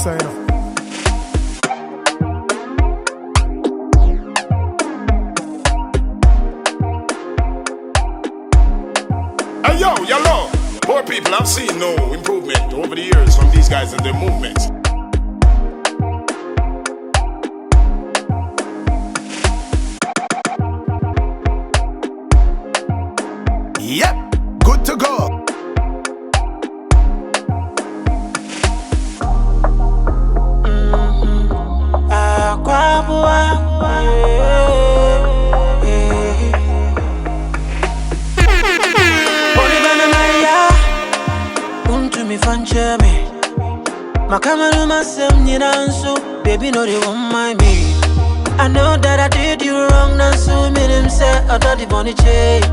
sign up. Hey yo, yellow. Poor people, I've seen no improvement over the years from these guys and their movements. Yep, good to go. Baby, no, they won't mind me. I know that I did you wrong. Now, so me them say I thought the bunny change.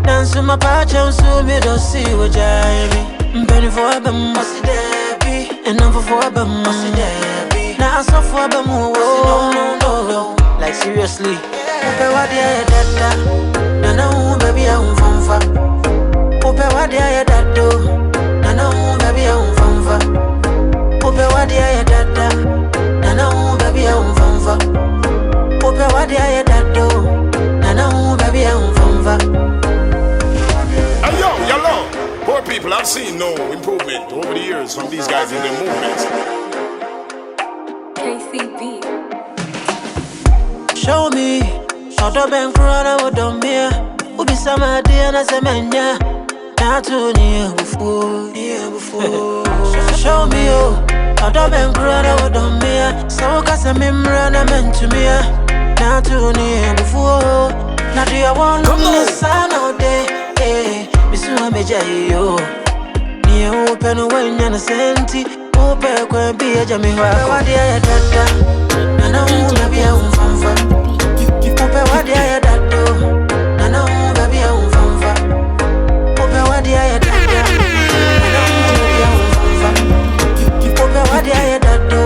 Now, so my patch on so me don't see what Jamie. Penny for a bum, must be. And I'm for a bum, must be. Now, I saw for a bum, no. Like, seriously. Ope what the air that. No, baby, I'm from far. Ope what the air that do. No, baby, I'm from far. Ope what the air that. No, baby, I'm from far. Ope what the air that do. No, baby, I'm from far. Hey yo, yellow. Poor people, I've seen no improvement over the years from these guys and their movements. KCB. Show me. Shoto ben krona wodomia. Ubi sama dia na semenya. Na tu ni before. Show me oh. Shoto ben krona wodomia. So kasa mimra na mentumia. Na tu ni before. Na do you want to sign all day? Eh, misuwa meja yo. Ni open when yana senti. Open kwa biya jami wako. Wadi ya dada. Na na baby I'm from far. Ope wadi ya dada. Na na baby I'm from far. Ope wadi ya dada. Na na baby I'm from far. Ope wadi ya dada.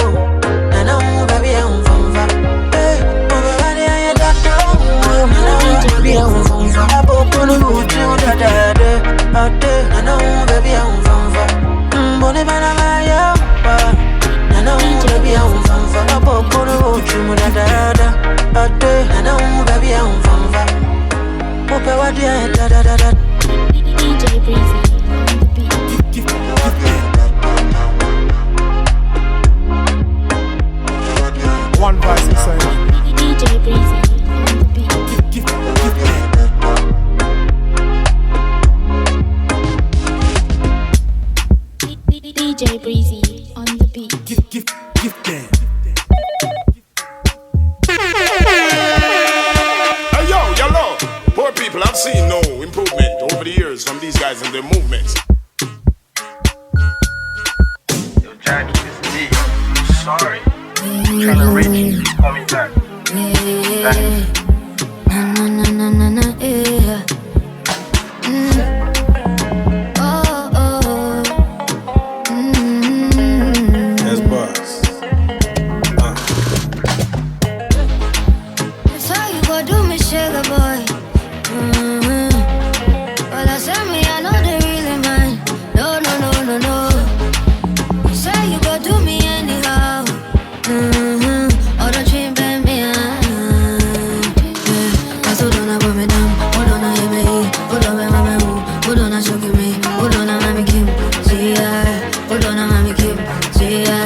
Na na baby I'm from far. Hey, ope wadi ya dada. Na na baby I'm from far. Apo no uju dada. Ade, na na baby I'm from far. Bone bana maya. Na na baby I'm from far. Apo no uju dada. Ade, na na baby I'm from far. Ope wadi ya dada. DJ Breezy on the beat. One voice inside up. DJ Breezy on the beat. DJ Breezy on the beat. Give them. Hey yo, yellow. Poor people, I've seen no improvement over the years from these guys and their movements. Yo, Johnny, this is me. I'm sorry. I'm trying to reach you. Call me back. Thanks. Yeah. Yes, boss. That's how you go do me, sugar boy. Well, I said me, I know they really mine. No. You say you go do me anyhow. Oh, don't you blame me, I so don't put me down. Hold on, I hear me. Hold on, mama, hold on, I show me. Hold on, I'm a Kim. See ya. Hold on, I'm a Kim. See ya.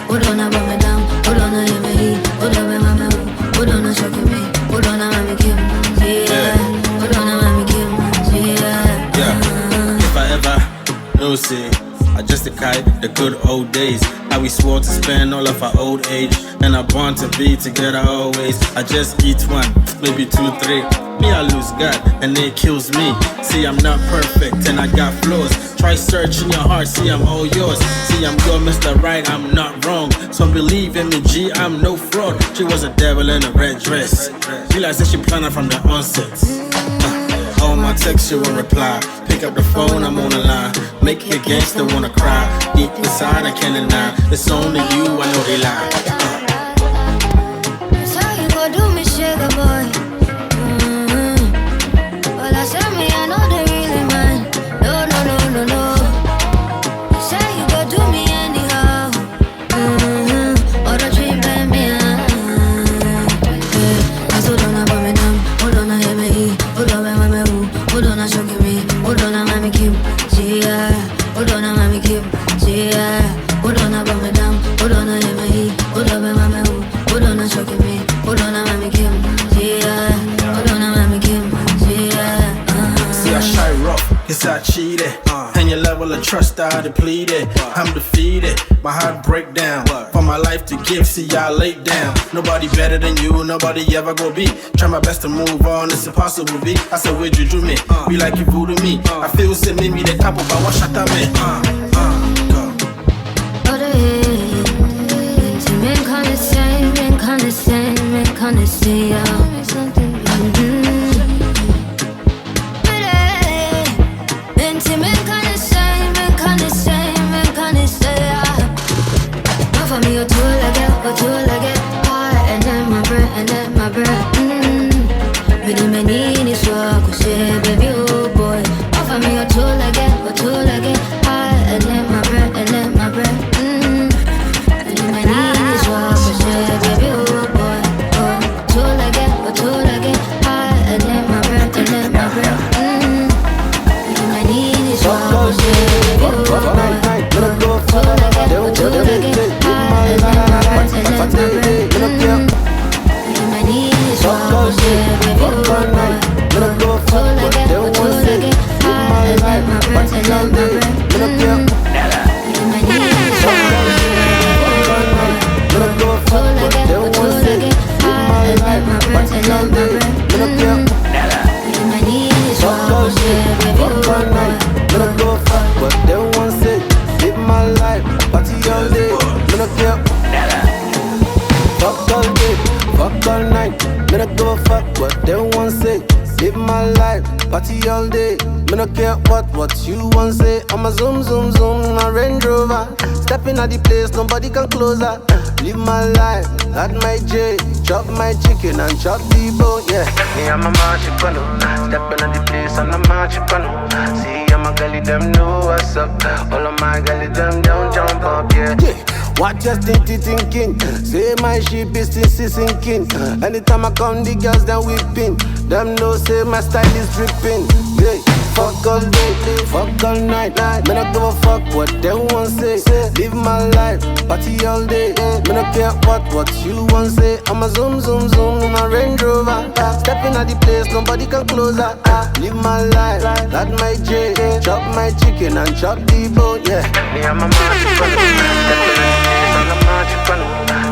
Hold on, I put me down. Hold on, I hear me. Hold on, mama, hold on, I show me. Hold on, I'm a Kim. See ya. Hold on, I'm a Kim. See ya. Yeah, if I ever know say I just a kite the good old days. How we swore to spend all of our old age. And I want to be together always. I just eat one, maybe 2, 3. Me, I lose God, and it kills me. See, I'm not perfect, and I got flaws. Try searching your heart, see, I'm all yours. See, I'm your Mr. Right, I'm not wrong. So believe in me, G, I'm no fraud. She was a devil in a red dress. Realized that she planned it from the onset. All my texts, you will reply. Pick up the phone, I'm on the line. Make your gangster wanna cry. Deep inside, I can't deny. It's only you, I know they lie. That's how you go do me, sugar boy. Well, I said me, I know they really mine. No. You say you go do me anyhow. trust I depleted. I'm defeated, my heart break down. For my life to give, see y'all laid down. Nobody better than you, nobody ever go be. Try my best to move on, it's impossible be. I said where'd you do me? Be like you voodoo me. I feel say maybe the top of my wash at me. Party all day, me no care what you want say. I'm a zoom zoom zoom in a Range Rover. Stepping at the place, nobody can close her. Live my life, that my J. Chop my chicken and chop the bone, yeah. Me I'm a machipano, stepping at the place and I'm a machipano. See I'm a gully, them know what's up. All of my gully, them don't jump up, yeah. What you thinking? Say my ship is still sinking. Anytime I come, the girls them whipping. Them know say my style is dripping. Yeah. Fuck all day, fuck all night. Me not give a fuck what they want say. Live my life, party all day. Me not care what you want say. I'm a zoom zoom zoom in a Range Rover. Stepping at the place, nobody can close her. Live my life, that my J. Chop my chicken and chop the bone, yeah. Me I'm a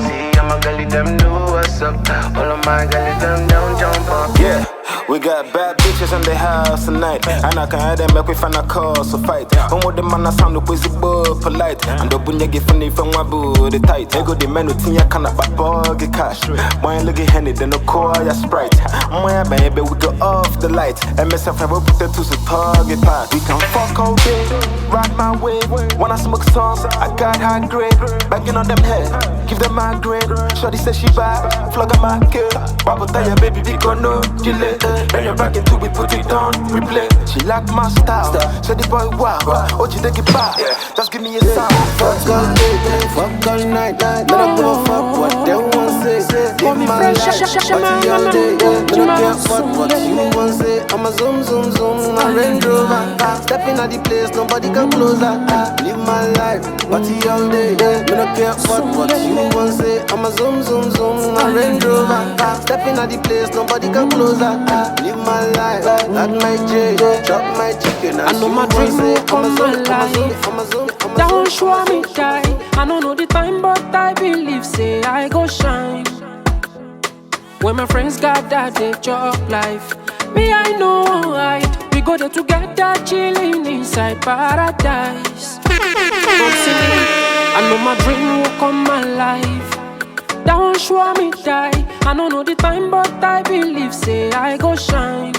see, I'm a gully, them know what's up. All of my gully, them don't jump up. Yeah, we got bad bitches in the house tonight. And I can hear them make we find a cause to fight. With the man, I sound the pussy boy polite. And the bunya get funny from my booty tight. I go the man who think I can't buy buggy cash. Boy, look at Henny, then no call ya Sprite. My baby, we go off the light. And myself, I will put it to the target path. We can fuck all day, ride my way. When I smoke songs, I got high grade. Banging on them head, give them my grade. Shorty says she bad, flog on my kid. Baba tell ya baby, we gon' know you late. Then you're back into it, put it on, replay. She like my style, say the boy wow. Oh, you take it back, just give me a sound. Fuck all day, fuck all night. Me not give a fuck what they want say. Live my life, party all day. Me not care what you want say. I'm a zoom zoom zoom in a Range Rover. Stepping at the place, nobody can close her. Live my life, party all day. Me not care what you want say. I'm a zoom zoom zoom in a Range Rover. Stepping at the place, nobody can close her. Live my life, that my J. Chop my chicken and I know my dream will come alive. Don't show me die. I don't know the time, but I believe say I go shine. When my friends got that they chop life, me I know right. We go there together, chilling inside paradise. I know my dream will come alive. Don't show me die. I don't know the time, but I believe say I go shine.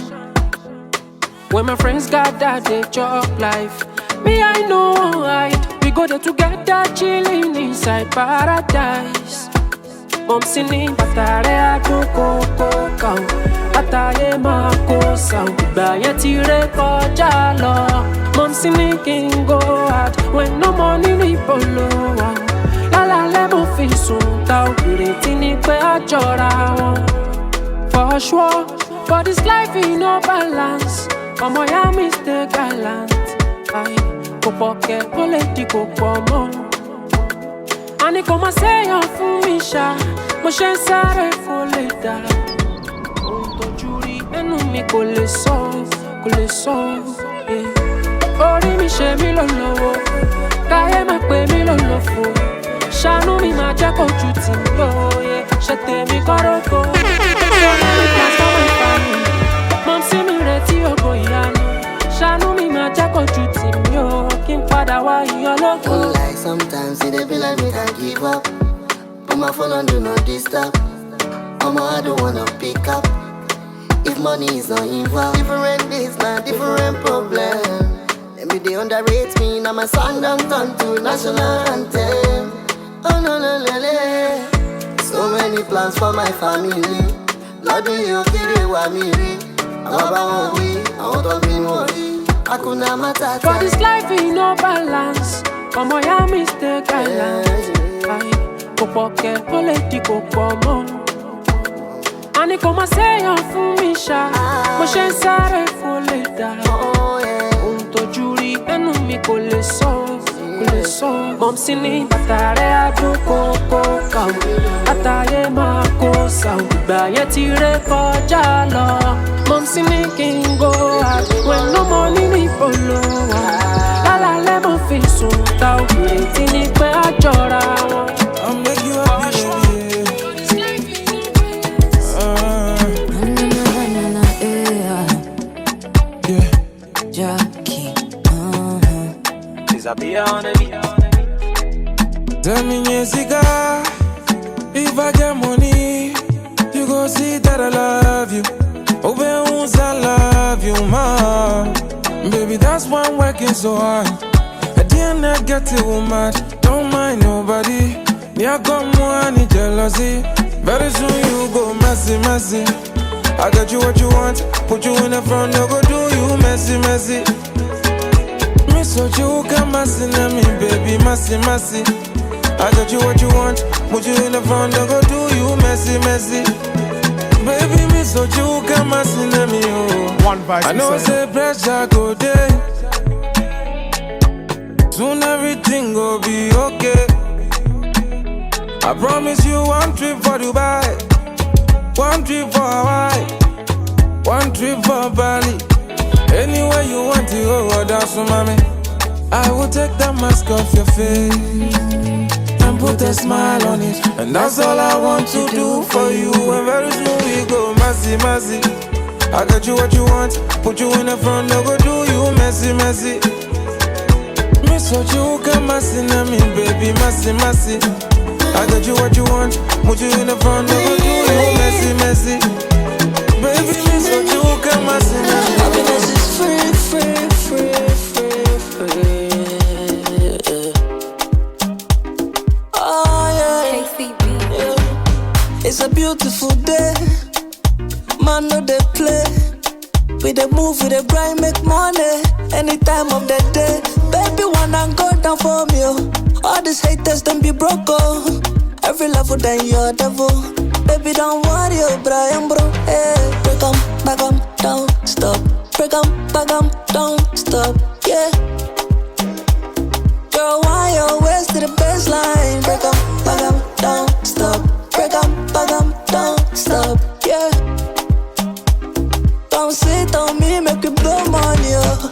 When my friends got that they chop life, me I know right. We go there together, chilling inside paradise. Mom singing batare adoko koko, bataye mako sound. Baye tire koja lo. Mom singing can go out when no money ni follow. La la le mo fi sun ta ireti ni pe ajora won. For sure, but this life in no balance. Ọmọ ya mi stay gallant. Ay, kò pọ̀kẹ́ ó lè di kò pọ̀ mọ́. Àní kò máa ṣèyàn fún mi ṣá, mo ṣe ń sáré fò lè dà. Ohun tójú rí ẹnu mi kò lè sọ, kò lè sọ. Orí mi ṣe mí lọ́lọ́wọ́, káyé máa pè mí lọ́lọ́fọ́. Ṣàánú mi máa jẹ́ kojú tì mí lóye, ṣe tèmi kọ́rọ́kọ́. So many plans for my family, mom sí mi retí ògo ìyanu. Ṣàánú mi máa jẹ́ kojú tì mí o, kí n padà wá iyọ̀ lógo. Don't like sometimes it dey be like me can't give up. Put my phone on do not disturb. Mama, I don't wanna pick up. If money is not involved, different days now, different problem. Maybe they underrate me, now my song done turn to national anthem. Oh no no no no. So many plans for my family. Lord, you kill me. I'm about we, I want to be more. Hakuna Matata. For this life in no balance, come on, ya mistake balance. Popoke, politico, pomo. Ani koma say on fún mi ṣá, mo ṣe ń sáré fún lè dá. Ohun tójú rí ẹnu mi kò lè sọ, kò lè sọ. Mọ̀mísí ní bàtà rẹ̀ àdúgbò kó kà ó, bàtà yẹn máa kó sà ó. Ìgbà yẹn ti ré kọjá lọ. Mọ̀mísí ní kí n go out, when no money ní polo wa. Lálálẹ́ mo fi sùn ta òkè tí ní pé àjọra wọn. I'll make you happy, baby. Tell me, Jessica, if I get money, you go see that I love you. Oh, baby, I love you, ma. Baby, that's why I'm working so hard. At the end, I get a woman, don't mind nobody. Me, I got money, jealousy. Very soon you go messy, messy. I got you what you want, put you in the front, no go do you messy, messy. Me so you can messy, me, baby, messy, messy. I got you what you want, put you in the front, no go do you messy, messy. Baby, me so you can messy, me, oh. One vice. I know say pressure go there. Soon everything go be okay. I promise you one trip for Dubai, one trip for Hawaii, one trip for Bali. Anywhere you want to go, that's for mommy. I will take that mask off your face and put a smile on it, and that's all I want to do for you. And very soon we go messy, messy. I got you what you want, put you in the front, no go do you messy, messy. Me so you can messy, me, baby, messy, messy. I got you what you want, put you in the front, no go do you messy, messy. Baby, me so you can messy, me. Happiness is free, free, free, free, free. Oh yeah. It's a beautiful day. Man, no they play. We dey move, we dey grind, make money any time of the day. Baby, wanna go down for me, oh. All these haters, them be broke, oh. Every level, then you're devil. Baby, don't worry, oh, Brian, bro. Hey, break 'em, back 'em, don't stop. Break 'em, back 'em, don't stop, yeah. Girl, why you always to the baseline? Break 'em, back 'em, don't stop. Break 'em, back 'em, don't stop, yeah. Don't sit on me, make you blow money, oh.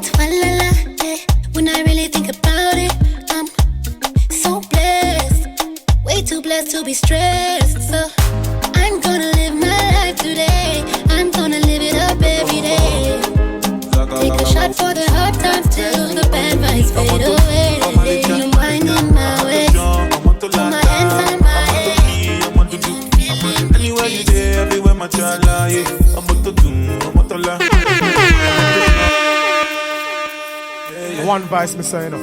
Twalala, yeah. When I really think about it, I'm so blessed. Way too blessed to be stressed. So I'm gonna live my life today. I'm gonna live it up every day. Take a shot for the hard times till the bad vibes fade away. I'm winding my waist, put my hands on my head. Anywhere you there, everywhere my child lie. I'm to do, I'm to lie. One vice, me saying up.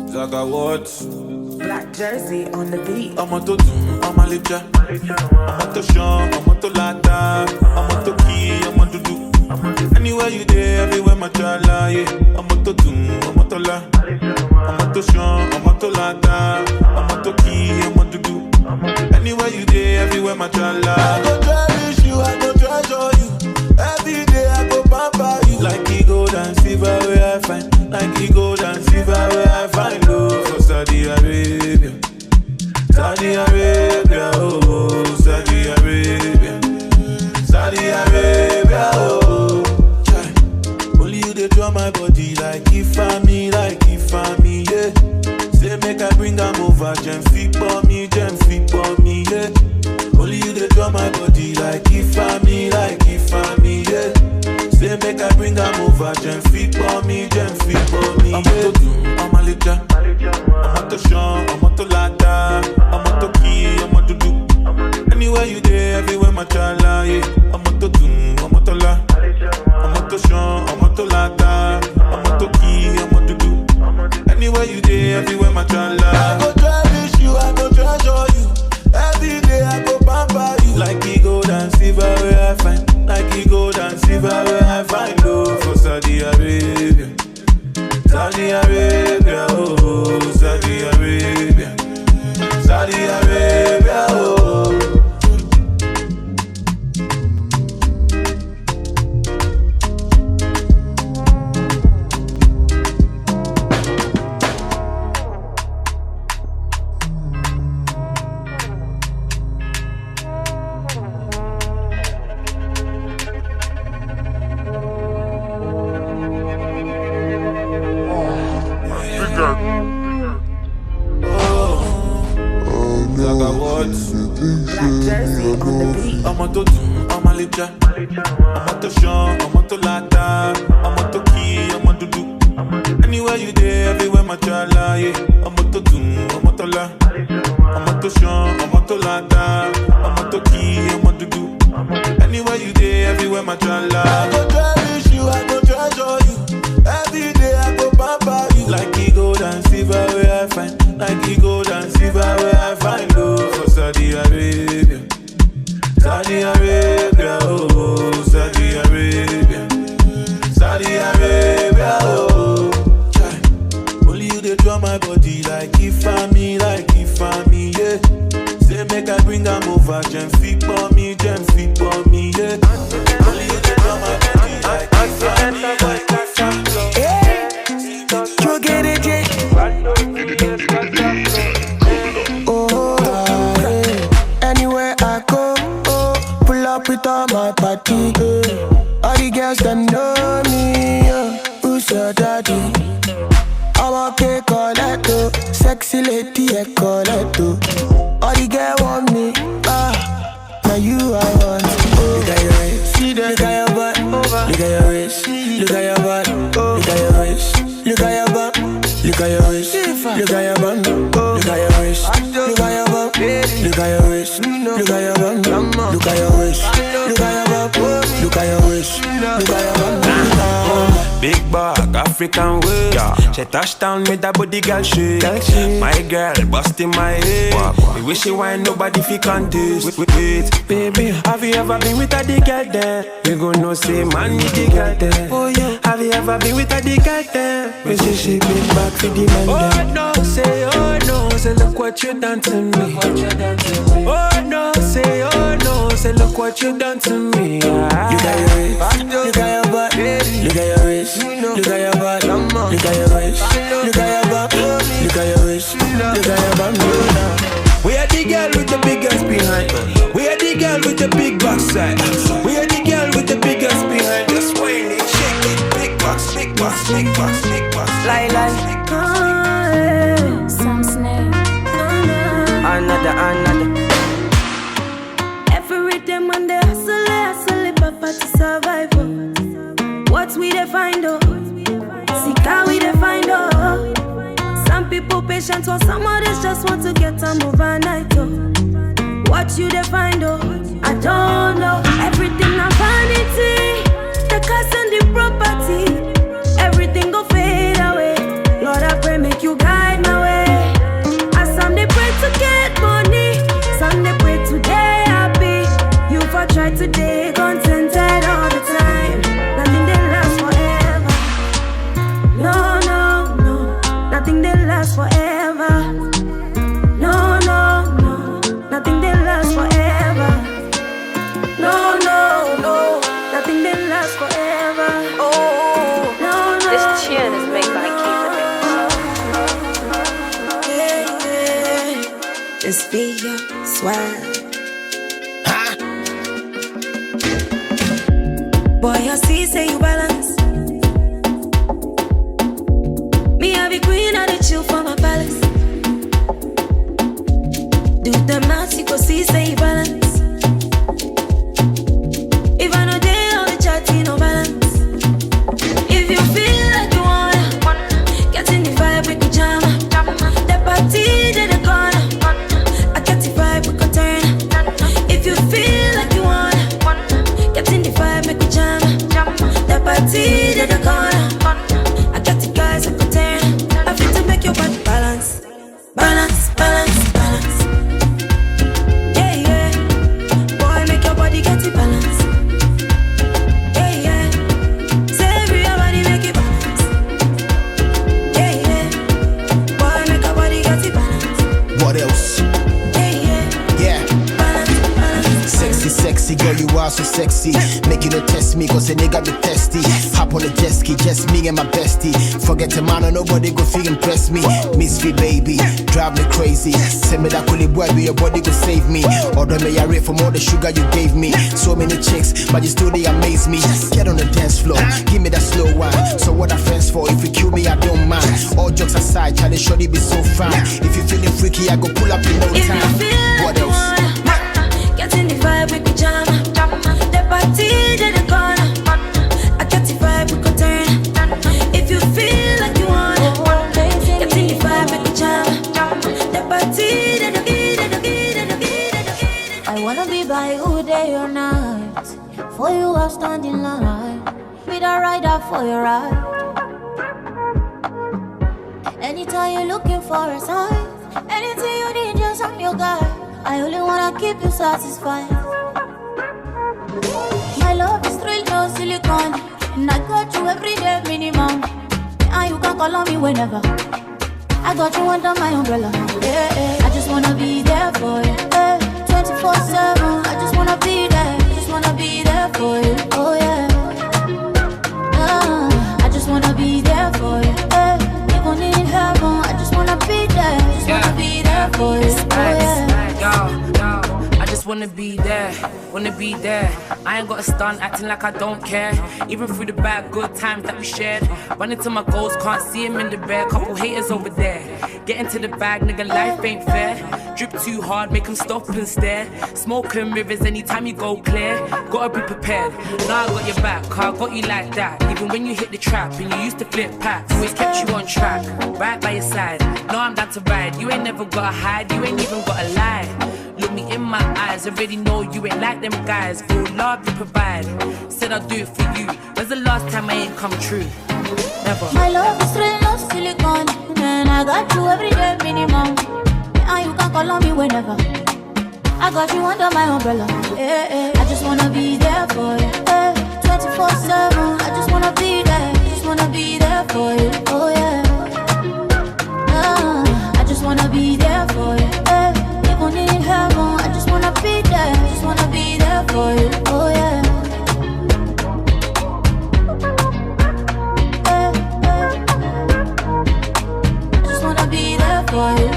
Zaga what? Black jersey on the beat. I'm to do, I'm a licha. I'm to show, I'm to lata. I'm to key, I'm to do. Anywhere you there, everywhere my child lie. I'm to do, I'm to lie. I'm to show, I'm to lata. I'm to key, I'm to do. Anywhere you there, everywhere my child lie. I go cherish you, I go treasure you. Every day I go pamper you. Like he gold and silver where I find. Like he gold and silver where I find love. For Saudi Arabia, Saudi Arabia, oh, Saudi Arabia, Saudi Arabia, oh. over, gem fit for me, yeah. Only you they draw my body like if I me, yeah. Say make I bring them over, gem fit for me, yeah. I'm to do, I'm a licha, I'm to show, I'm to lata, I'm to key, I'm to do. Anywhere you there, everywhere my chala, yeah. I'm to do, I'm to la, I'm to show, I'm to lata, I'm to key, I'm to do. Anywhere you there, everywhere my chala. I go cherish you, I go treasure you. Every day I go pamper you. Like he gold and silver where I find. Like he gold and silver where I find. Oh, for Saudi Arabia. Saudi Arabia, oh, Saudi Arabia. Saudi Arabia, oh. I'm to do, I'm a licha. I'm to show, I'm to lata. I'm to key, I'm to do. Anywhere you there, everywhere my chala, yeah. I'm to do, I'm to la. I'm to show, I'm to lata. I'm to key, I'm to do. Anywhere you there, everywhere my chala. I go cherish you, I go treasure you. Every day I go pamper you. Like he gold and silver where I find. Like he gold and silver where I find. Oh, for Saudi Arabia. Saudi Arabia, oh, Saudi Arabia. Saudi Arabia, oh. Only you they draw my body like if I me, yeah. Say make I bring them over, gem fit for me, yeah. Only you they draw my body like if I me, yeah. You get it, yeah. Oh, anywhere I go, up with all my party, all the girls that know me, who's your daddy? I'm okay, Coletto, sexy lady, Coletto. All the girls want me, now you I want. Look at your waist, look at your butt, look at your waist, look at your butt, look at your waist, look at your butt, look at your waist, look at your butt, look at your waist, look at your butt, look at your waist, look at your butt, look at your waist, look at your butt, look at your waist, look at your butt. Big bag, African waist. Yeah. She touched down with that body girl shake. My girl busting my head. We wish she wine nobody fi contest. Wait, baby, have you ever been with a the girl there? We gon' know say man need the girl there. Oh yeah. Have you ever been with a the girl there? We say she big back for the man there. Oh no, say look what you done to me. Oh no, say look what you done to me. Ah. Look at your waist, look at your butt, look at your waist. Look at your butt, look at your waist. Look at your butt, look at your waist. Look at your butt. We are the girl with the biggest behind. We are the girl with the big backside. We are the girl with the biggest behind. Just whine it, shake it, big box, big box, big box, big box. Lie. Some snare. Another. Every day man they hustle, papa to survive. What we dey find oh, seek how we dey find oh. Some people patient while some others just want to get them overnight oh. What you dey find oh, I don't know. Everything na vanity, the cars and the property, everything go fade away. Lord I pray make you guide my way. As some they pray to get money, some they pray today happy. You for try today contented all the time. Nothing they last forever. No, nothing they last forever. No, nothing they last forever. No, nothing they last forever. Oh, no. This tune is made by Keith. Just be your swag. Boy, I see, say you balance. Me, I be queen, I dey chill for my palace. The maths you go see say balance. If I know day all the chatting no balance. If you feel like you wanna get in the vibe with the jam. The party in the corner. I get the vibe we could turn. If you feel like you wanna get in the vibe with the jam. The party in the corner. I get the guys who could turn. I feel to make your body balance. Balance, balance, balance. Yeah, yeah. Boy, make your body get it balance. Yeah, yeah. Say everybody make it balance. Yeah, yeah. Boy, make your body get it balance. What else? Yeah, yeah. Yeah. Balance, balance. Sexy, sexy, girl, you are so sexy. Make you no test me, cause a nigga be testy. Hop on the jet ski, just me and my bestie. Forget a man, nobody go feel impress me. Misfit baby, drive me crazy. Send me that coolie boy, your body go save me. Order me a rate from all the sugar you gave me. So many chicks, but you still they amaze me. Get on the dance floor, give me that slow one. So what I friends for? If you kill me, I don't mind. All jokes aside, Charlie shorty be so fine. If you feeling freaky, I go pull up in no time. What else? Get in the vibe with the jam. The party in the corner. I get the vibe we could turn. If you feel like you wanna get in the vibe with the jam. The party in the I wanna be by you day or night. For you I'll stand in line. Be the rider for your ride. Anytime you're looking for a sign, anything you need, just I'm your guy. I only wanna keep you satisfied. My love is real, no silicone. And I got you every day minimum. And you can call on me whenever. I got you under my umbrella. Yeah, yeah. I just wanna be there for you. Yeah. 24/7. I just wanna be there. Just wanna be there for you. Oh yeah. I just wanna be there for you. Yeah. Even in heaven, I just wanna be there. Just wanna be there for you. Oh yeah. I just wanna be there, I ain't got a stunt, acting like I don't care. Even through the bad, good times that we shared. Running to my goals, can't see him in the bed. Couple haters over there. Get into the bag, nigga, life ain't fair. Drip too hard, make him stop and stare. Smoking rivers anytime you go clear. Gotta be prepared. Now I got your back, car got you like that. Even when you hit the trap and you used to flip packs, always kept you on track, right by your side. Now I'm down to ride. You ain't never gotta hide, you ain't even gotta lie. Look me in my eyes, already know you ain't like them guys. For love you provide, said I'll do it for you. When's the last time I ain't come true? Never. My love is real, no silicone. And I got you every day minimum. And you can call on me whenever. I got you under my umbrella. Yeah, yeah. I just wanna be there for you. Yeah. 24/7. I just wanna be there. Just wanna be there for you. Oh yeah. I just wanna be there for you. Yeah. Even in heaven, I just wanna be there. Just wanna be there for you. Oh yeah. I just wanna be there for you.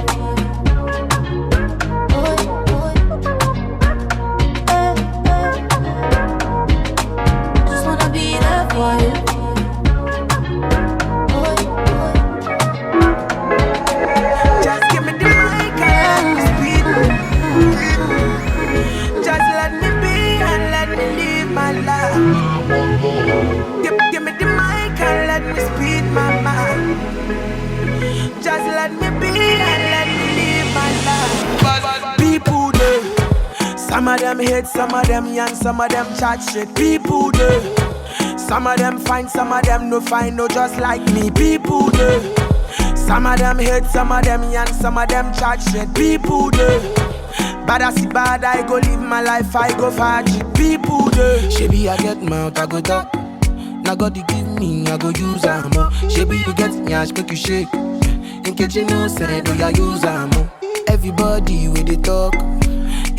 For you. Just give me the mic and let me speak. Just let me be and let me live my life. Give me the mic and let me speak my mind. Just let me be and let me live my life. People do. Some of them hate, some of them young, some of them chat shit. People do. Some of them fine, some of them no fine, no just like me. People do. Some of them hate, some of them young, some of them chat shit. People do. Bad I see bad, I go live my life, I go far. People do. Shebi I get mouth, I go talk. Now God you give me, I go use am. Shebi you get nyash, make you shake. In case you know, say do ya use am. Everybody with the talk.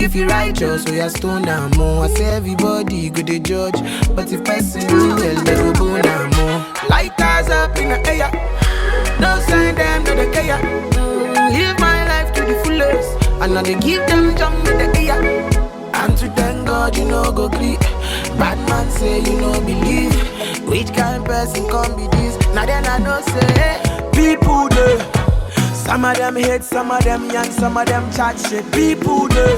If you righteous, so you stone am more. I say everybody go to judge, but if person do well, they go bone am more. Lighters up in the air, no sign them to the care. Live my life to the fullest, and now they give them jump in the air. And to thank God you know go greet. Bad man say you know believe. Which kind of person can be this? Now then I know say people do. Some of them hate, some of them young, some of them chat shit. People do.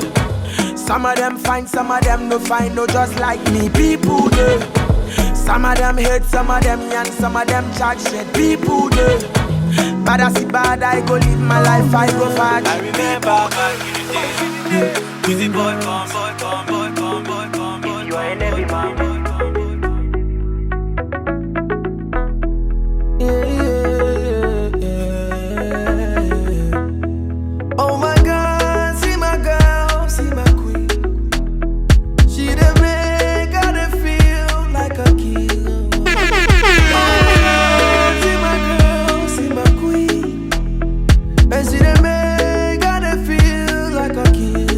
Some of them fine, some of them no fine, no just like me. People do. Some of them hate, some of them young, some of them chat shit. People do. Bad I see bad, I go live my life, I go far. I remember back in the day. Busy boy, come, boy, come, boy, come, boy, come, boy. You ain't every man. Oh my God, see my girl, see my queen. She the make her feel like a king. Oh my God, see my girl, see my queen. And she the make her feel like a king.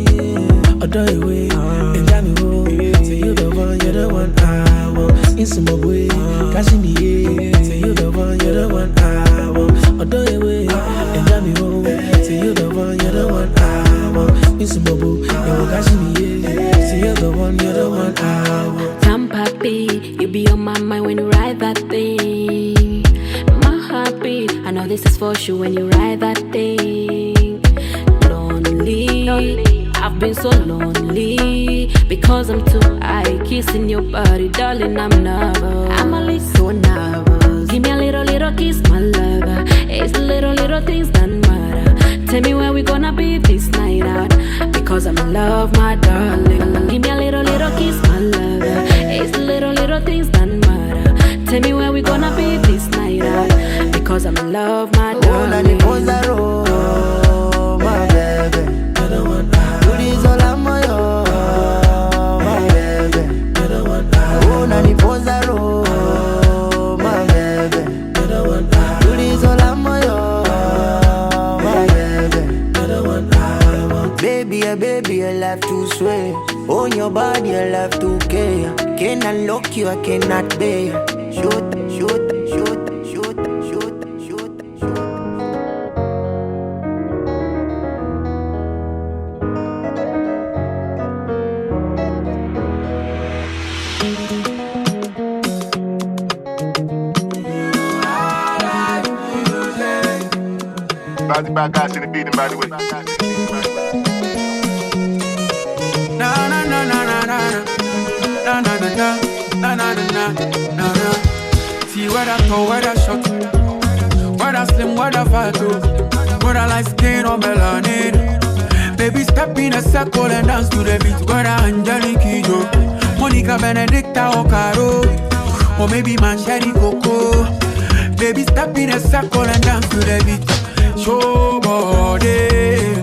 Yeah. Adore you way, and jam you home. Say you the one, you're the one I want. In some way, cash in the air. Say you the one, you're the one I want. Adore you way, and jam you home. Say you the one, you're the one I want. In some way, you're cash in the air. Say you the one, you're the one I want. Come, papi, you be on my mind when you ride that thing. My heartbeat, I know this is for sure when you ride that thing. Lonely. I've been so lonely because I'm too high. Kissing your body, darling, I'm nervous. I'm only so nervous. Give me a little kiss, my lover. It's the little things that matter. Tell me where we gonna be this night out, because I'm in love, my darling. Give me a little kiss, my lover. It's the little things that matter. Tell me where we gonna be this night out, because I'm in love, my darling. Oh, my baby. You're the one I is all I'm my baby. You're the one I Nani Pozaro, my baby. You're the one I is all I'm my baby. You're the one I want. Baby, I love to swear. On your body, I love to care. Can unlock you, I cannot bear. Shoot. Bad guys in the beating, by the way. See whether tall, whether short, whether slim, whether fat, whether light skin or melanin. Baby, step in a circle and dance to the beat. Whether Angelique Kidjo, Monica Benedicta or Caro, or maybe Mancheri Coco. Baby, step in a circle and dance to the beat. Show body,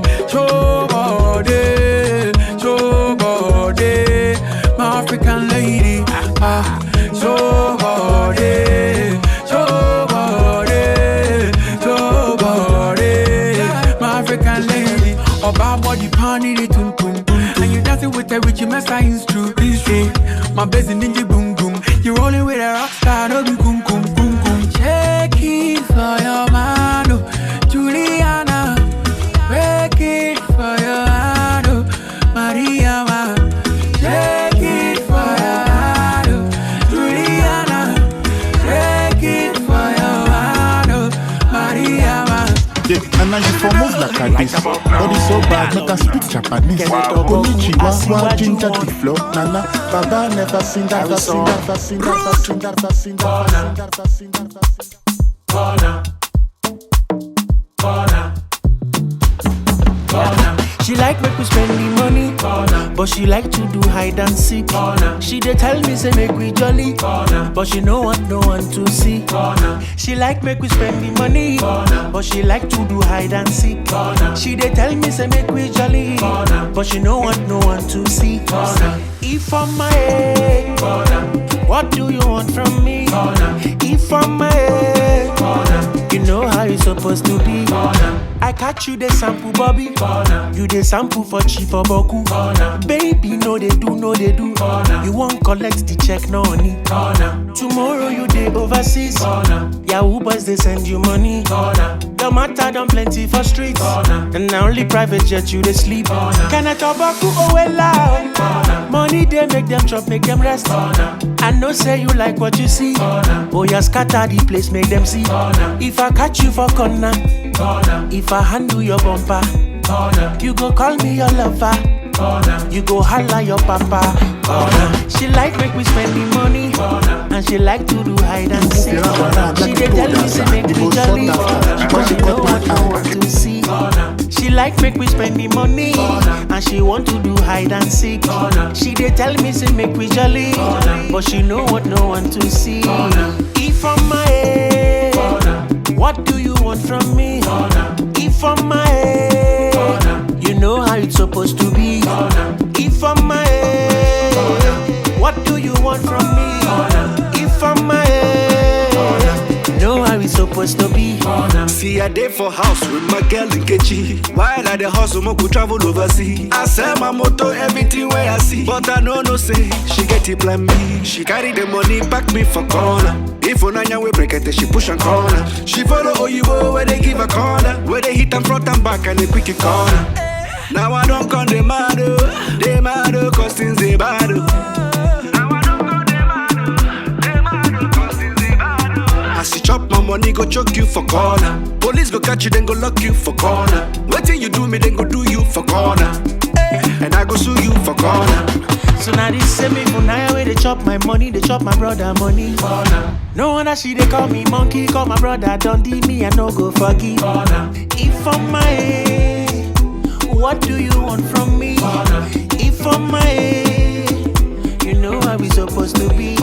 my African lady. Show body, my African lady. Oba body panty the tum tum, and you dancing with the Richie Messa instru. My bass in ninja boom boom. You rolling with a rock star, no be kum kum kum kum. Check it for your man, oh, Juliana. Break it for your hand, oh, Maria. Check it for your hand, oh, Juliana. Break it for your hand, oh, Maria. Yeah, and now you for move like a this. Body so bad, make us speak Japanese. Konnichiwa, ginger the flow. Nana, Baba never seen that. She like make we spend the money, but she like to do hide and seek. She dey tell me say make we jolly, but she no want no one to see. She like make we spend the money, but she like to do hide and seek. She dey tell me say make we jolly, but she no want no one to see. If I'm my head, what do you want from me? If I'm my head, you know how you supposed to be. I catch you the sample, Bobby. You the sample for cheap for Boku. Baby, no they do. You won't collect the check, no honey. Tomorrow you day overseas. Yahoo boys they send you money. Your matter done plenty for streets. And now only private jet you they sleep. Can I talk about oh well loud? Money they make them chop, make them rest. I know say you like what you see. Oh yeah, scatter the place, make them see. If I catch you for corner, if I handle your bumper, you go call me your lover. You go holla your papa. She like make me spend the money, and she like to do hide and seek. She dey tell me say make me jolly, but she know what I want to see. She like make me spend the money, and she want to do hide and seek. She dey tell me say make me jolly, but she know what no one to see. If I'm my head, what do you want from me? If I'm my head, you know how it's supposed to be. If I'm my head, what do you want from me? If I'm my head, know how it's supposed to be. See a day for house with my girl in Kechi. While at the house, I could travel overseas. I sell my motor, everything where I see. But I know no say, she get it plan me. She carry the money, back me for corner. If Onanya we break it, she push and corner. She follow Oyibo where they give a corner. Where they hit and front and back and they quick a corner. Now I don't come they mad, cause things they bad. As you chop my money, go choke you for corner. Police go catch you, then go lock you for corner. Waiting you do me, then go do you for corner. And I go sue you for corner. So now this same me for now where they chop my money, they chop my brother money. No wonder she they call me monkey, call my brother Dundee, me I no go forgive. If I'm my head, what do you want from me? If I'm my head, you know how we supposed to be.